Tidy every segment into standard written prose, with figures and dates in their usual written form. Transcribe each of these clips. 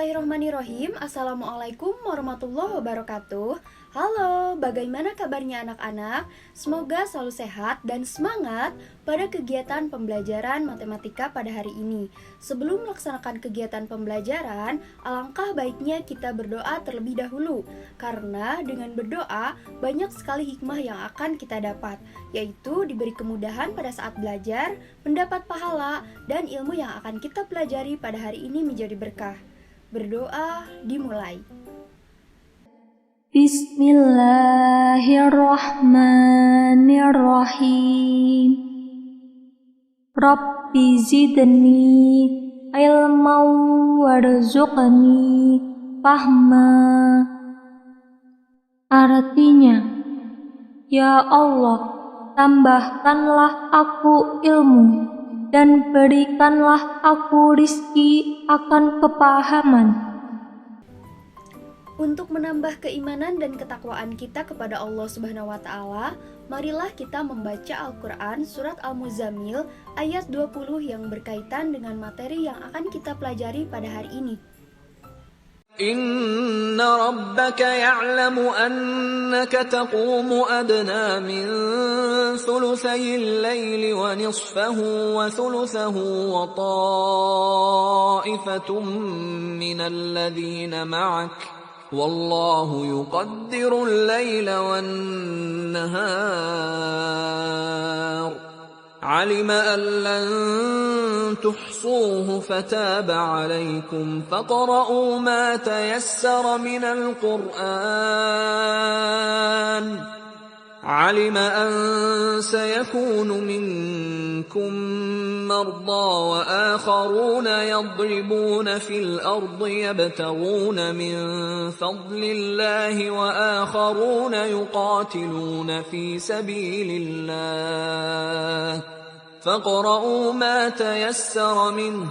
Bismillahirrahmanirrahim. Assalamualaikum warahmatullahi wabarakatuh. Halo, bagaimana kabarnya anak-anak? Semoga selalu sehat dan semangat pada kegiatan pembelajaran matematika pada hari ini. Sebelum melaksanakan kegiatan pembelajaran, alangkah baiknya kita berdoa terlebih dahulu. Karena dengan berdoa, banyak sekali hikmah yang akan kita dapat, yaitu diberi kemudahan pada saat belajar, mendapat pahala, dan ilmu yang akan kita pelajari pada hari ini menjadi berkah. Berdoa dimulai. Bismillahirrahmanirrahim. Rabbi zidni ilman warzuqni fahma. Artinya, ya Allah, tambahkanlah aku ilmu dan berikanlah aku rizki akan kepahaman. Untuk menambah keimanan dan ketakwaan kita kepada Allah Subhanahu wa taala, marilah kita membaca Al-Qur'an surat Al-Muzammil ayat 20 yang berkaitan dengan materi yang akan kita pelajari pada hari ini. Inna rabbaka ya'lamu annaka taqumu adna min thuluthayil layli wa nisfahu wa thuluthahu wa ta'ifatum minal ladhina ma'ak wallahu yuqaddirul layla wan nahar علم أن لن تحصوه فتاب عليكم فاقرؤوا ما تيسر من القرآن علم أن سيكون منكم مرضى وآخرون يضربون في الأرض يبتغون من فضل الله وآخرون يقاتلون في سبيل الله فاقرؤوا ما تيسر منه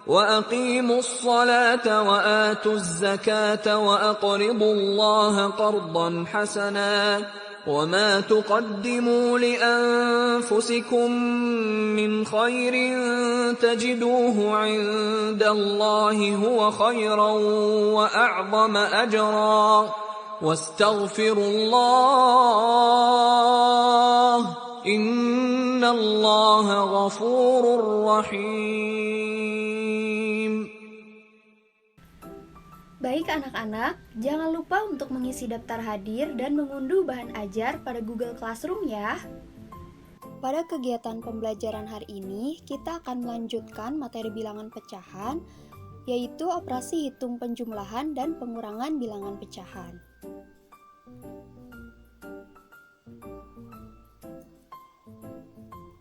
وأقيموا الصلاة وآتوا الزكاة وأقرضوا الله قرضا حسنا وما تقدموا لأنفسكم من خير تجدوه عند الله هو خيرا وأعظم أجرا واستغفروا الله إن الله غفور رحيم. Baik anak-anak, jangan lupa untuk mengisi daftar hadir dan mengunduh bahan ajar pada Google Classroom ya. Pada kegiatan pembelajaran hari ini, kita akan melanjutkan materi bilangan pecahan, yaitu operasi hitung penjumlahan dan pengurangan bilangan pecahan.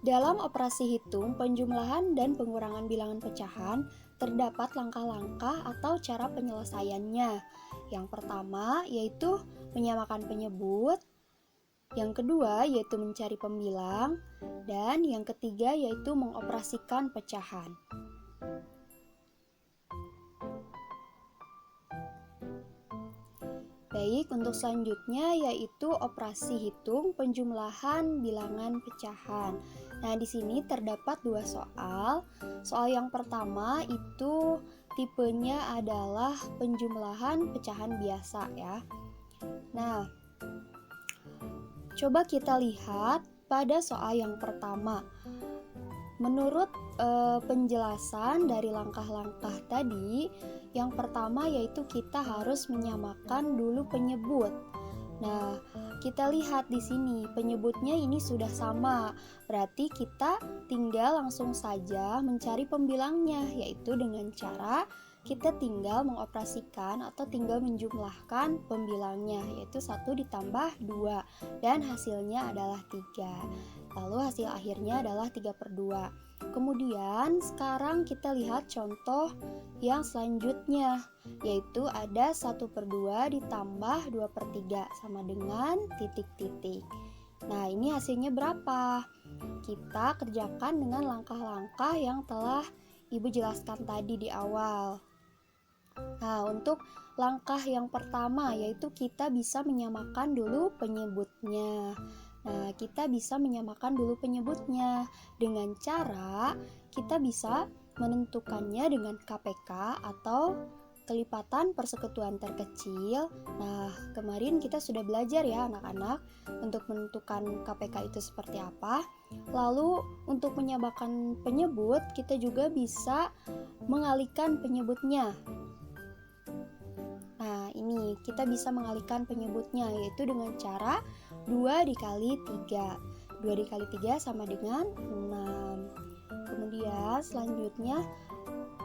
Dalam operasi hitung, penjumlahan, dan pengurangan bilangan pecahan, terdapat langkah-langkah atau cara penyelesaiannya. Yang pertama yaitu menyamakan penyebut, yang kedua yaitu mencari pembilang, dan yang ketiga yaitu mengoperasikan pecahan. Baik, untuk selanjutnya yaitu operasi hitung penjumlahan bilangan pecahan. Nah, di sini terdapat dua soal. Soal yang pertama itu tipenya adalah penjumlahan pecahan biasa ya. Nah, coba kita lihat pada soal yang pertama. Menurut penjelasan dari langkah-langkah tadi, yang pertama yaitu kita harus menyamakan dulu penyebut. Nah, kita lihat di sini penyebutnya ini sudah sama, berarti kita tinggal langsung saja mencari pembilangnya, yaitu dengan cara kita tinggal mengoperasikan atau tinggal menjumlahkan pembilangnya, yaitu 1 ditambah 2, dan hasilnya adalah 3. Lalu hasil akhirnya adalah 3/2. Kemudian sekarang kita lihat contoh yang selanjutnya, yaitu ada 1/2 ditambah 2/3 sama dengan titik-titik. Nah, ini hasilnya berapa? Kita kerjakan dengan langkah-langkah yang telah Ibu jelaskan tadi di awal. Nah, untuk langkah yang pertama yaitu kita bisa menyamakan dulu penyebutnya. Nah, kita bisa menyamakan dulu penyebutnya dengan cara kita bisa menentukannya dengan KPK atau kelipatan persekutuan terkecil. Nah, kemarin kita sudah belajar ya anak-anak untuk menentukan KPK itu seperti apa. Lalu untuk menyamakan penyebut, kita juga bisa mengalihkan penyebutnya. Nah, ini kita bisa mengalihkan penyebutnya yaitu dengan cara 2 dikali 3. 2 dikali 3 sama dengan 6. Kemudian selanjutnya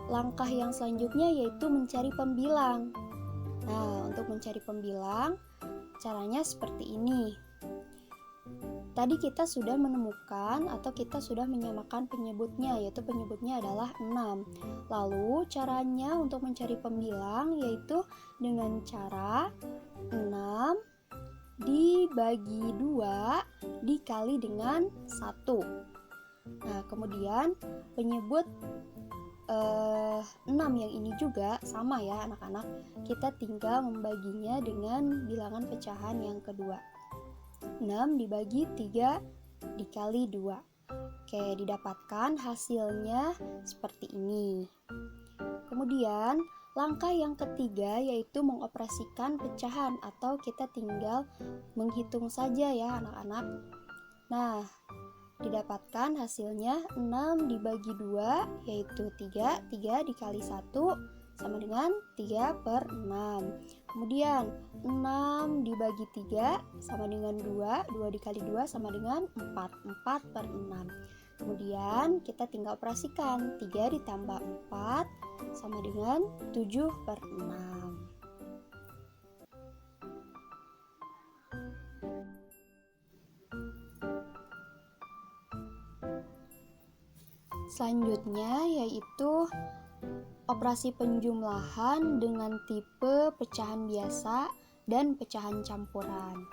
langkah yang selanjutnya yaitu mencari pembilang. Nah, untuk mencari pembilang, caranya seperti ini. Tadi kita sudah menemukan atau kita sudah menyamakan penyebutnya, yaitu penyebutnya adalah 6. Lalu, caranya untuk mencari pembilang yaitu dengan cara 6 dibagi 2 dikali dengan 1. Nah, kemudian penyebut 6 yang ini juga sama ya anak-anak, kita tinggal membaginya dengan bilangan pecahan yang kedua. 6 dibagi 3 dikali 2. Oke, didapatkan hasilnya seperti ini. Kemudian langkah yang ketiga yaitu mengoperasikan pecahan atau kita tinggal menghitung saja ya anak-anak. Nah, didapatkan hasilnya 6 dibagi 2 yaitu 3. 3 dikali 1 sama dengan 3/6. Kemudian 6 dibagi 3 sama dengan 2. 2 dikali 2 sama dengan 4. 4/6. Kemudian kita tinggal operasikan 3 ditambah 4 sama dengan 7/6. Selanjutnya yaitu operasi penjumlahan dengan tipe pecahan biasa dan pecahan campuran.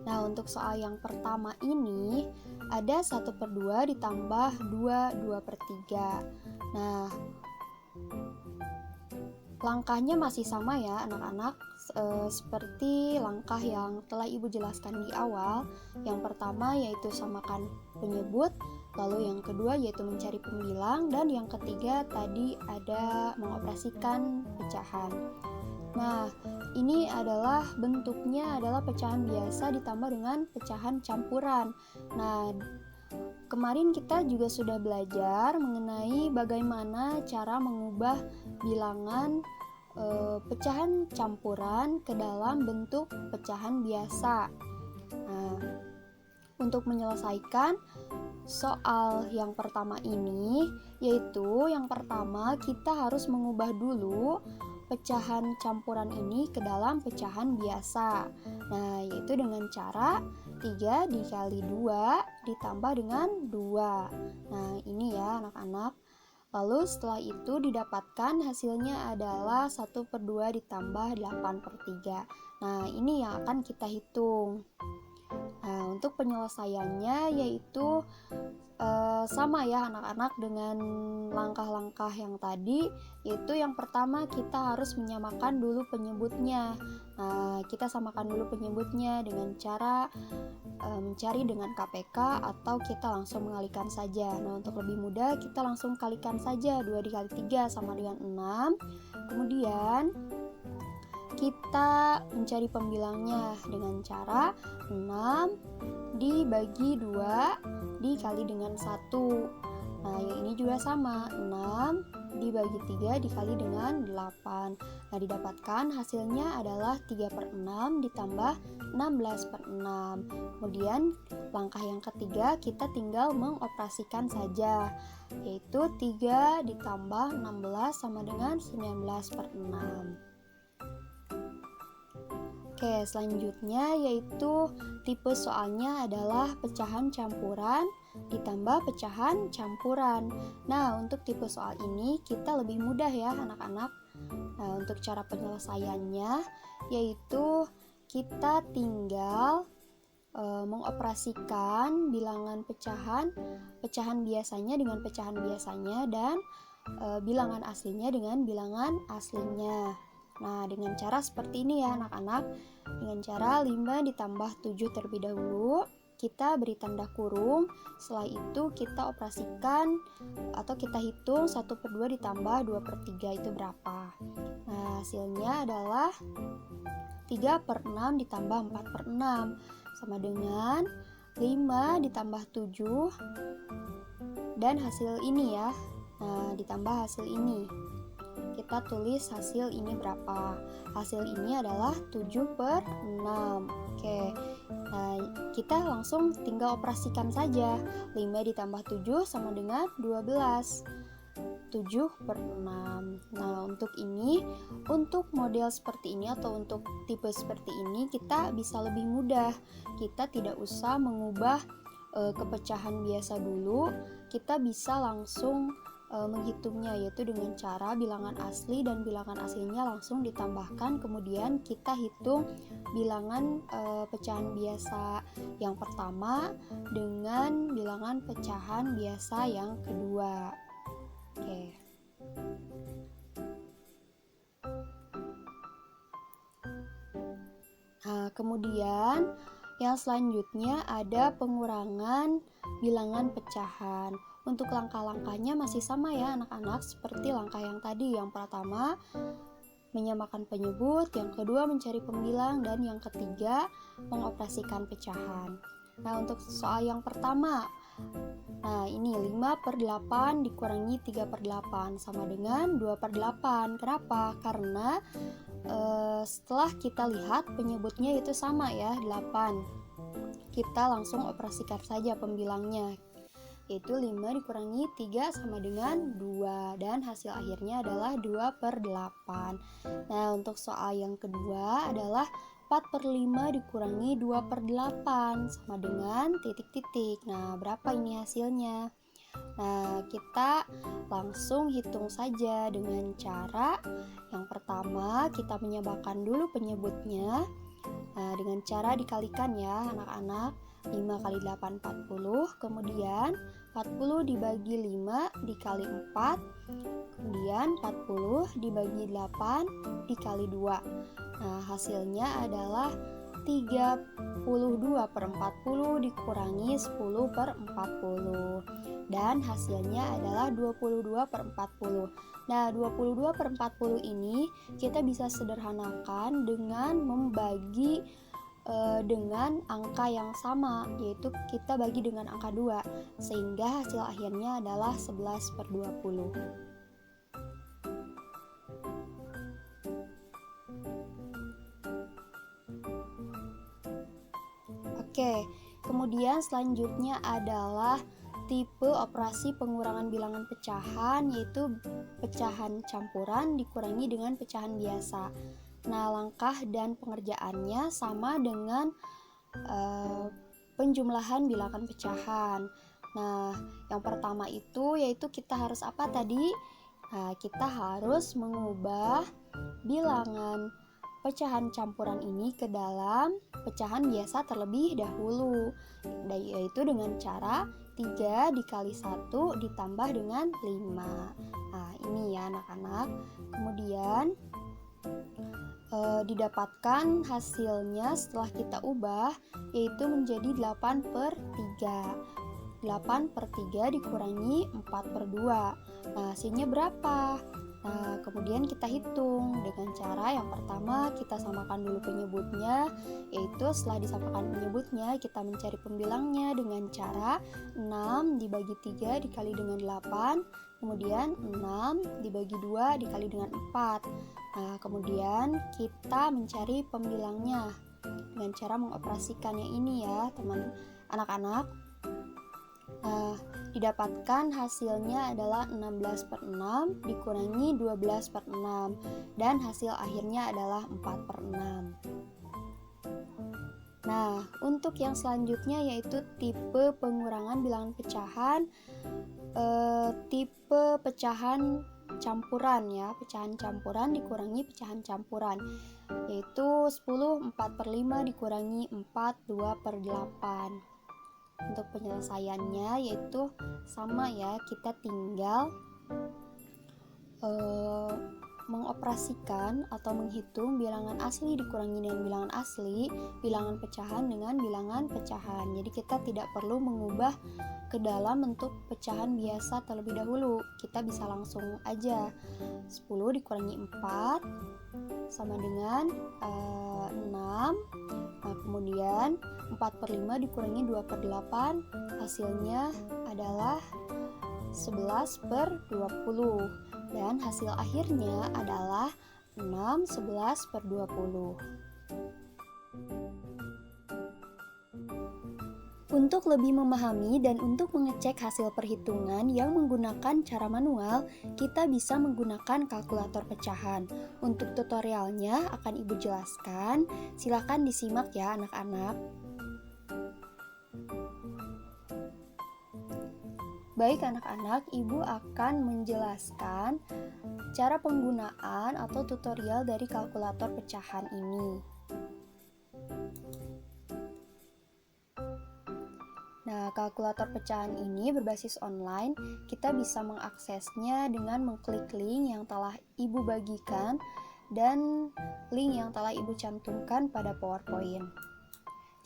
Nah, untuk soal yang pertama ini ada 1/2 ditambah 2, 2/3. Nah, langkahnya masih sama ya anak-anak, seperti langkah yang telah Ibu jelaskan di awal. Yang pertama yaitu samakan penyebut, lalu yang kedua yaitu mencari pembilang, dan yang ketiga tadi ada mengoperasikan pecahan. Nah, ini adalah bentuknya adalah pecahan biasa ditambah dengan pecahan campuran. Nah, kemarin kita juga sudah belajar mengenai bagaimana cara mengubah bilangan pecahan campuran ke dalam bentuk pecahan biasa. Nah, untuk menyelesaikan soal yang pertama ini, yaitu yang pertama kita harus mengubah dulu pecahan campuran ini ke dalam pecahan biasa. Nah, yaitu dengan cara 3 dikali 2 ditambah dengan 2. Nah, ini ya anak-anak. Lalu setelah itu didapatkan hasilnya adalah 1/2 ditambah 8/3. Nah, ini yang akan kita hitung. Nah, untuk penyelesaiannya yaitu sama ya anak-anak dengan langkah-langkah yang tadi, yaitu yang pertama kita harus menyamakan dulu penyebutnya. Nah, kita samakan dulu penyebutnya dengan cara mencari dengan KPK atau kita langsung mengalihkan saja. Nah, untuk lebih mudah kita langsung kalikan saja. 2 dikali 3 sama dengan 6. Kemudian kita mencari pembilangnya dengan cara 6 dibagi 2 dikali dengan 1. Nah, yang ini juga sama, 6 dibagi 3 dikali dengan 8. Nah, didapatkan hasilnya adalah 3/6 ditambah 16/6. Kemudian langkah yang ketiga kita tinggal mengoperasikan saja, yaitu 3 ditambah 16 sama dengan 19/6. Oke, selanjutnya yaitu tipe soalnya adalah pecahan campuran ditambah pecahan campuran. Nah, untuk tipe soal ini kita lebih mudah ya anak-anak. Nah, untuk cara penyelesaiannya yaitu kita tinggal mengoperasikan bilangan pecahan biasanya dengan pecahan biasanya, dan bilangan aslinya dengan bilangan aslinya. Nah, dengan cara seperti ini ya anak-anak. Dengan cara 5 ditambah 7 terlebih dahulu. kita beri tanda kurung. Setelah itu kita operasikan atau kita hitung 1/2 ditambah 2/3 itu berapa. Nah, hasilnya adalah 3/6 ditambah 4/6 sama dengan 5 ditambah 7 dan hasil ini ya. Nah, ditambah hasil ini. Kita tulis hasil ini berapa. Hasil ini adalah 7/6. Oke. Nah, kita langsung tinggal operasikan saja. 5 ditambah 7 sama dengan 12. 7/6. Nah, untuk ini, untuk model seperti ini atau untuk tipe seperti ini kita bisa lebih mudah. Kita tidak usah mengubah kepecahan biasa dulu. Kita bisa langsung menghitungnya, yaitu dengan cara bilangan asli dan bilangan aslinya langsung ditambahkan, kemudian kita hitung bilangan pecahan biasa yang pertama dengan bilangan pecahan biasa yang kedua. Oke. Nah, kemudian yang selanjutnya ada pengurangan bilangan pecahan. Untuk langkah-langkahnya masih sama ya anak-anak, seperti langkah yang tadi. Yang pertama menyamakan penyebut, yang kedua mencari pembilang, dan yang ketiga mengoperasikan pecahan. Nah, untuk soal yang pertama, nah ini 5/8 dikurangi 3/8 sama dengan 2/8. Kenapa? Karena setelah kita lihat penyebutnya itu sama ya, 8. Kita langsung operasikan saja pembilangnya, yaitu 5 dikurangi 3 sama dengan 2, dan hasil akhirnya adalah 2/8. Nah, untuk soal yang kedua adalah 4/5 dikurangi 2/8 sama dengan titik-titik. Nah, berapa ini hasilnya? Nah, kita langsung hitung saja dengan cara yang pertama kita menyamakan dulu penyebutnya. Nah, dengan cara dikalikan ya anak-anak. 5 kali 8 40, kemudian 40 dibagi 5 dikali 4, kemudian 40 dibagi 8 dikali 2. Nah, hasilnya adalah 32/40 dikurangi 10/40, dan hasilnya adalah 22/40. Nah, 22/40 ini kita bisa sederhanakan dengan membagi dengan angka yang sama, yaitu kita bagi dengan angka 2, sehingga hasil akhirnya adalah 11/20. Oke, kemudian selanjutnya adalah tipe operasi pengurangan bilangan pecahan, yaitu pecahan campuran dikurangi dengan pecahan biasa. Nah, langkah dan pengerjaannya sama dengan penjumlahan bilangan pecahan. Nah, yang pertama itu yaitu kita harus apa tadi? Nah, kita harus mengubah bilangan pecahan campuran ini ke dalam pecahan biasa terlebih dahulu, yaitu dengan cara 3 dikali 1 ditambah dengan 5. Nah, ini ya anak-anak. Kemudian didapatkan hasilnya setelah kita ubah, yaitu menjadi 8/3. 8/3 dikurangi 4/2. Nah, hasilnya berapa? Nah, kemudian kita hitung dengan cara yang pertama kita samakan dulu penyebutnya, yaitu setelah disamakan penyebutnya kita mencari pembilangnya dengan cara 6 dibagi 3 dikali dengan 8, kemudian 6 dibagi 2 dikali dengan 4. Nah, kemudian kita mencari pembilangnya dengan cara mengoperasikannya ini ya teman anak-anak. Didapatkan hasilnya adalah 16/6 dikurangi 12/6, dan hasil akhirnya adalah 4/6. Nah, untuk yang selanjutnya yaitu tipe pengurangan bilangan pecahan, tipe pecahan campuran ya, pecahan campuran dikurangi pecahan campuran, yaitu 10 4/5 dikurangi 4 2/8. Untuk penyelesaiannya yaitu sama ya, kita tinggal mengoperasikan atau menghitung bilangan asli dikurangi dengan bilangan asli, bilangan pecahan dengan bilangan pecahan. Jadi kita tidak perlu mengubah ke dalam bentuk pecahan biasa terlebih dahulu. Kita bisa langsung aja 10 dikurangi 4 sama dengan 6. Nah, kemudian 4/5 dikurangi 2/8, hasilnya adalah 11/20. Dan hasil akhirnya adalah 6 11/20. Untuk lebih memahami dan untuk mengecek hasil perhitungan yang menggunakan cara manual, kita bisa menggunakan kalkulator pecahan. Untuk tutorialnya akan Ibu jelaskan, silakan disimak ya anak-anak. Baik anak-anak, Ibu akan menjelaskan cara penggunaan atau tutorial dari kalkulator pecahan ini. Nah, kalkulator pecahan ini berbasis online. Kita bisa mengaksesnya dengan mengklik link yang telah Ibu bagikan dan link yang telah Ibu cantumkan pada PowerPoint.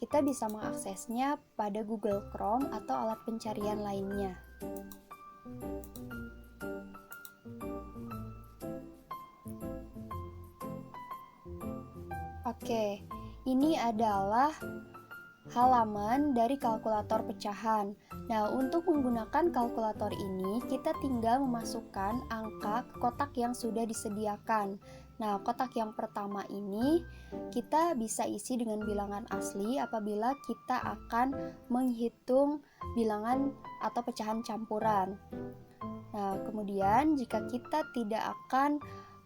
Kita bisa mengaksesnya pada Google Chrome atau alat pencarian lainnya. Oke, ini adalah halaman dari kalkulator pecahan. Nah, untuk menggunakan kalkulator ini, kita tinggal memasukkan angka ke kotak yang sudah disediakan. Nah, kotak yang pertama ini kita bisa isi dengan bilangan asli apabila kita akan menghitung bilangan atau pecahan campuran. Nah, kemudian jika kita tidak akan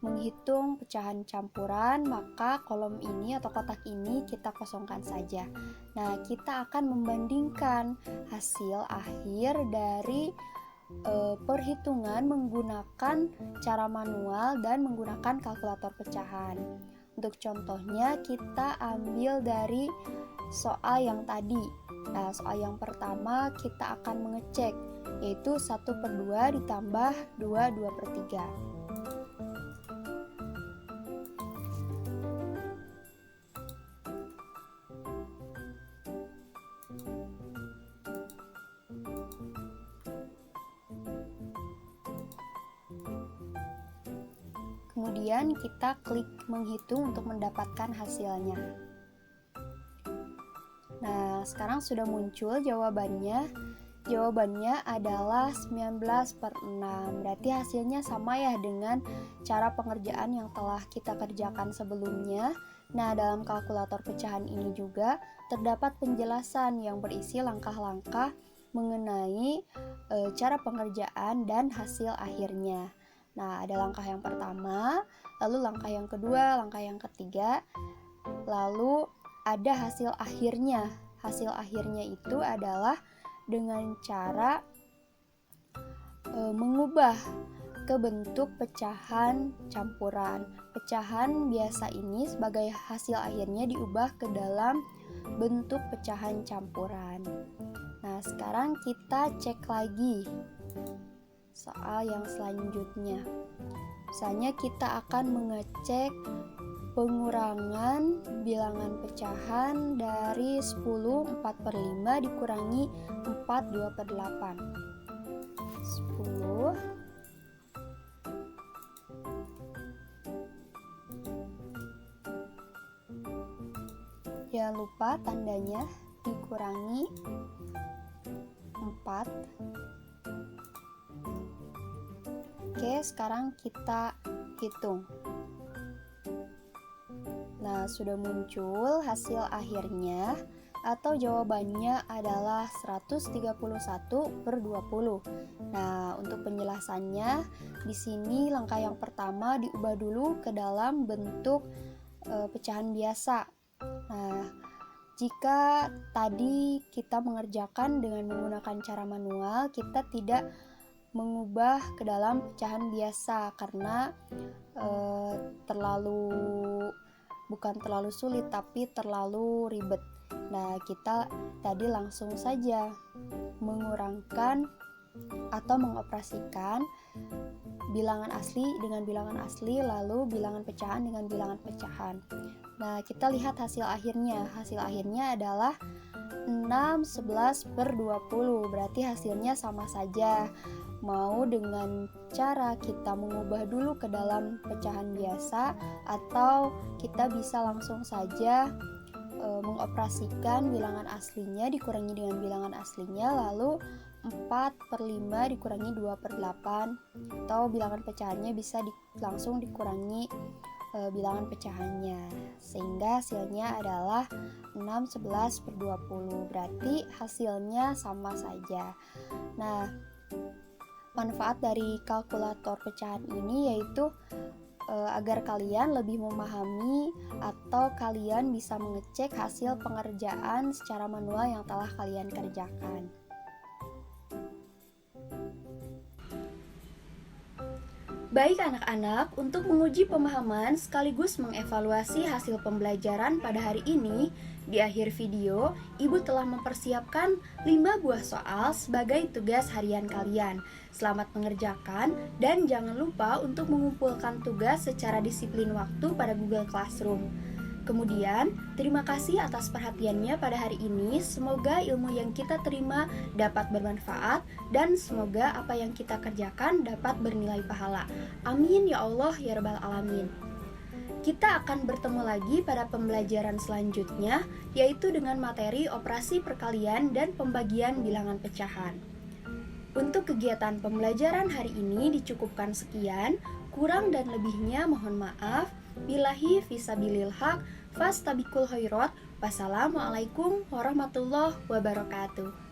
menghitung pecahan campuran, maka kolom ini atau kotak ini kita kosongkan saja. Nah, kita akan membandingkan hasil akhir dari perhitungan menggunakan cara manual dan menggunakan kalkulator pecahan. Untuk contohnya, kita ambil dari soal yang tadi. Nah, soal yang pertama kita akan mengecek, yaitu 1/2 ditambah 2/3. Kemudian kita klik menghitung untuk mendapatkan hasilnya. Nah, sekarang sudah muncul jawabannya. Jawabannya adalah 19/6. Berarti hasilnya sama ya dengan cara pengerjaan yang telah kita kerjakan sebelumnya. Nah, dalam kalkulator pecahan ini juga terdapat penjelasan yang berisi langkah-langkah mengenai cara pengerjaan dan hasil akhirnya. Nah, ada langkah yang pertama, lalu langkah yang kedua, langkah yang ketiga, lalu ada hasil akhirnya. Hasil akhirnya itu adalah dengan cara mengubah ke bentuk pecahan campuran. Pecahan biasa ini sebagai hasil akhirnya diubah ke dalam bentuk pecahan campuran. Nah, sekarang kita cek lagi soal yang selanjutnya. Misalnya kita akan mengecek pengurangan bilangan pecahan dari 10 4/5 dikurangi 4 2/8. 10 jangan lupa tandanya dikurangi 4. Oke, sekarang kita hitung. Nah, sudah muncul hasil akhirnya atau jawabannya adalah 131/20. Nah, untuk penjelasannya di sini langkah yang pertama diubah dulu ke dalam bentuk pecahan biasa. Nah, jika tadi kita mengerjakan dengan menggunakan cara manual, kita tidak mengubah ke dalam pecahan biasa karena bukan terlalu sulit tapi terlalu ribet. Nah, kita tadi langsung saja mengurangkan atau mengoperasikan bilangan asli dengan bilangan asli, lalu bilangan pecahan dengan bilangan pecahan. Nah, kita lihat hasil akhirnya. Hasil akhirnya adalah 6, 11 per 20. Berarti hasilnya sama saja. Mau dengan cara kita mengubah dulu ke dalam pecahan biasa, atau kita bisa langsung saja mengoperasikan bilangan aslinya dikurangi dengan bilangan aslinya, lalu 4 per 5 dikurangi 2 per 8, atau bilangan pecahannya bisa langsung dikurangi bilangan pecahannya, sehingga hasilnya adalah 6, 11 per 20. Berarti hasilnya sama saja. Nah, manfaat dari kalkulator pecahan ini yaitu agar kalian lebih memahami atau kalian bisa mengecek hasil pengerjaan secara manual yang telah kalian kerjakan. Baik anak-anak, untuk menguji pemahaman sekaligus mengevaluasi hasil pembelajaran pada hari ini, di akhir video, Ibu telah mempersiapkan 5 buah soal sebagai tugas harian kalian. Selamat mengerjakan dan jangan lupa untuk mengumpulkan tugas secara disiplin waktu pada Google Classroom. Kemudian, terima kasih atas perhatiannya pada hari ini. Semoga ilmu yang kita terima dapat bermanfaat dan semoga apa yang kita kerjakan dapat bernilai pahala. Amin ya Allah ya Rabbal Alamin. Kita akan bertemu lagi pada pembelajaran selanjutnya, yaitu dengan materi operasi perkalian dan pembagian bilangan pecahan. Untuk kegiatan pembelajaran hari ini dicukupkan sekian, kurang dan lebihnya mohon maaf. Billahi fisabilil haq, fastabikul khairat. Wassalamualaikum warahmatullahi wabarakatuh.